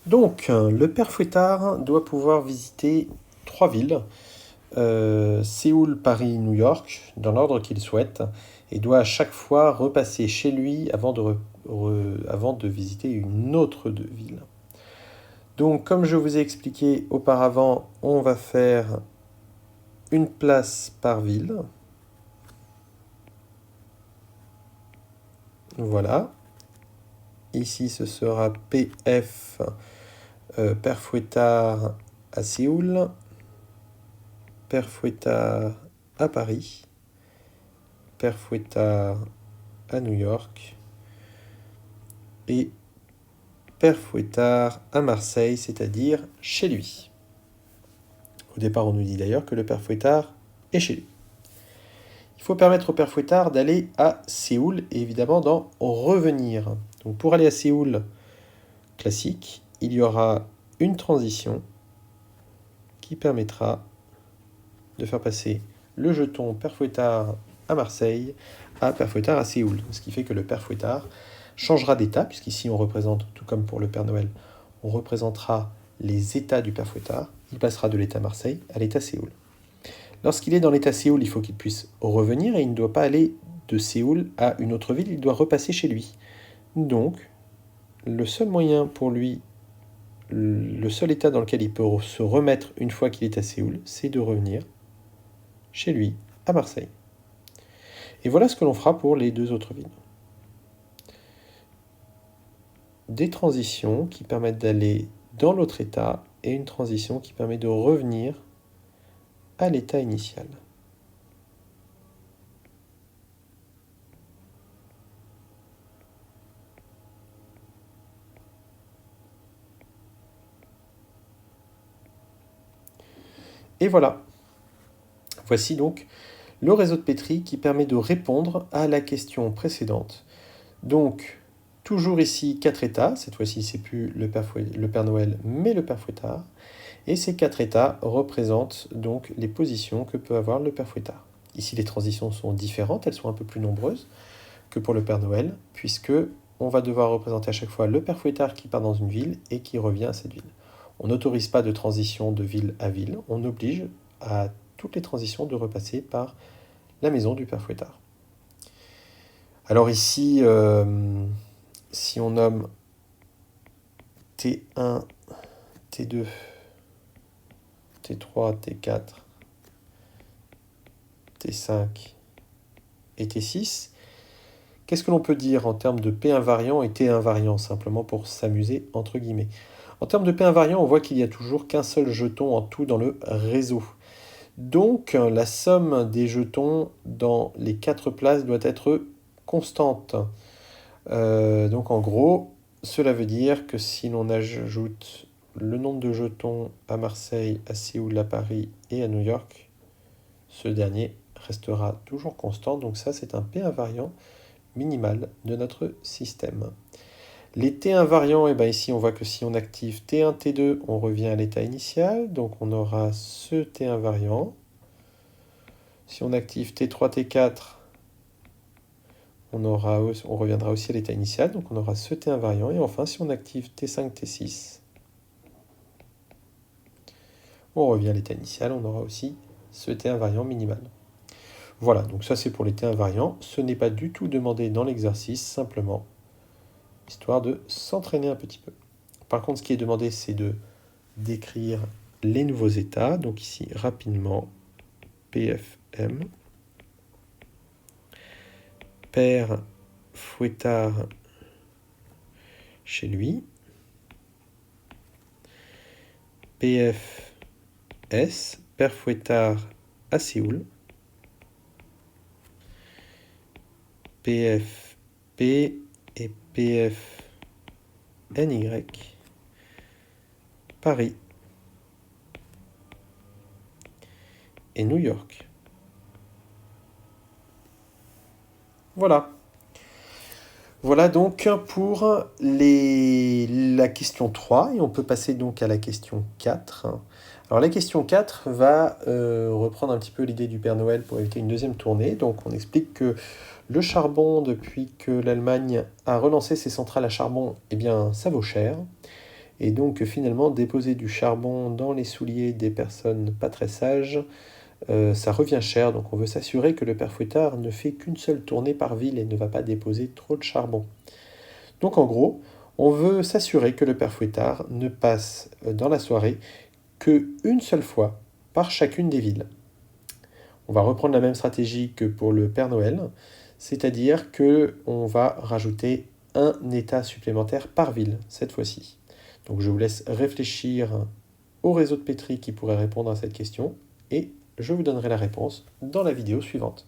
Donc, le père Fouettard doit pouvoir visiter 3 villes, Séoul, Paris, New York, dans l'ordre qu'il souhaite, et doit à chaque fois repasser chez lui avant de visiter une autre ville. Donc, comme je vous ai expliqué auparavant, on va faire une place par ville. Voilà. Ici, ce sera PF, Père Fouettard à Séoul, Père Fouettard à Paris, Père Fouettard à New York et Père Fouettard à Marseille, c'est-à-dire chez lui. Au départ, on nous dit d'ailleurs que le Père Fouettard est chez lui. Il faut permettre au Père Fouettard d'aller à Séoul et évidemment d'en revenir. Donc pour aller à Séoul, classique, il y aura une transition qui permettra de faire passer le jeton Père Fouettard à Marseille à Père Fouettard à Séoul. Ce qui fait que le Père Fouettard changera d'état, puisqu'ici on représente, tout comme pour le Père Noël, on représentera les états du Père Fouettard. Il passera de l'état Marseille à l'état Séoul. Lorsqu'il est dans l'état Séoul, il faut qu'il puisse revenir et il ne doit pas aller de Séoul à une autre ville, il doit repasser chez lui. Donc, le seul moyen pour lui, le seul état dans lequel il peut se remettre une fois qu'il est à Séoul, c'est de revenir chez lui, à Marseille. Et voilà ce que l'on fera pour les 2 autres villes. Des transitions qui permettent d'aller dans l'autre état et une transition qui permet de revenir à l'état initial. Et voilà. Voici donc le réseau de Petri qui permet de répondre à la question précédente. Donc, toujours ici 4 états. Cette fois-ci, c'est plus le Père Noël, mais le Père Fouettard. Et ces 4 états représentent donc les positions que peut avoir le Père Fouettard. Ici, les transitions sont différentes, elles sont un peu plus nombreuses que pour le Père Noël, puisque on va devoir représenter à chaque fois le Père Fouettard qui part dans une ville et qui revient à cette ville. On n'autorise pas de transition de ville à ville, on oblige à toutes les transitions de repasser par la maison du Père Fouettard. Alors ici, si on nomme T1, T2, T3, T4, T5 et T6, qu'est-ce que l'on peut dire en termes de P invariant et T invariant, simplement pour s'amuser entre guillemets? En termes de P invariant, on voit qu'il n'y a toujours qu'un seul jeton en tout dans le réseau. Donc la somme des jetons dans les 4 places doit être constante. Donc en gros, cela veut dire que si l'on ajoute le nombre de jetons à Marseille, à Séoul, à Paris et à New York, ce dernier restera toujours constant. Donc ça, c'est un P invariant minimal de notre système. Les T invariants, et bien ici on voit que si on active T1, T2, on revient à l'état initial, donc on aura ce T invariant. Si on active T3, T4, on reviendra aussi à l'état initial, donc on aura ce T invariant. Et enfin, si on active T5, T6, on revient à l'état initial, on aura aussi ce T invariant minimal. Voilà, donc ça c'est pour les T invariants. Ce n'est pas du tout demandé dans l'exercice, simplement histoire de s'entraîner un petit peu. Par contre, ce qui est demandé, c'est de décrire les nouveaux états. Donc ici, rapidement, PFM, Père Fouettard chez lui, PFS, Père Fouettard à Séoul, PFP et PFNY, Paris et New York. Voilà. Voilà donc pour la question 3, et on peut passer donc à la question 4. Alors la question 4 va reprendre un petit peu l'idée du Père Noël pour éviter une deuxième tournée. Donc on explique que le charbon, depuis que l'Allemagne a relancé ses centrales à charbon, eh bien ça vaut cher. Et donc finalement, déposer du charbon dans les souliers des personnes pas très sages, ça revient cher. Donc on veut s'assurer que le père Fouettard ne fait qu'une seule tournée par ville et ne va pas déposer trop de charbon. Donc en gros, on veut s'assurer que le père Fouettard ne passe dans la soirée qu'une seule fois par chacune des villes. On va reprendre la même stratégie que pour le Père Noël, c'est-à-dire qu'on va rajouter un état supplémentaire par ville cette fois-ci. Donc je vous laisse réfléchir au réseau de Petri qui pourrait répondre à cette question et je vous donnerai la réponse dans la vidéo suivante.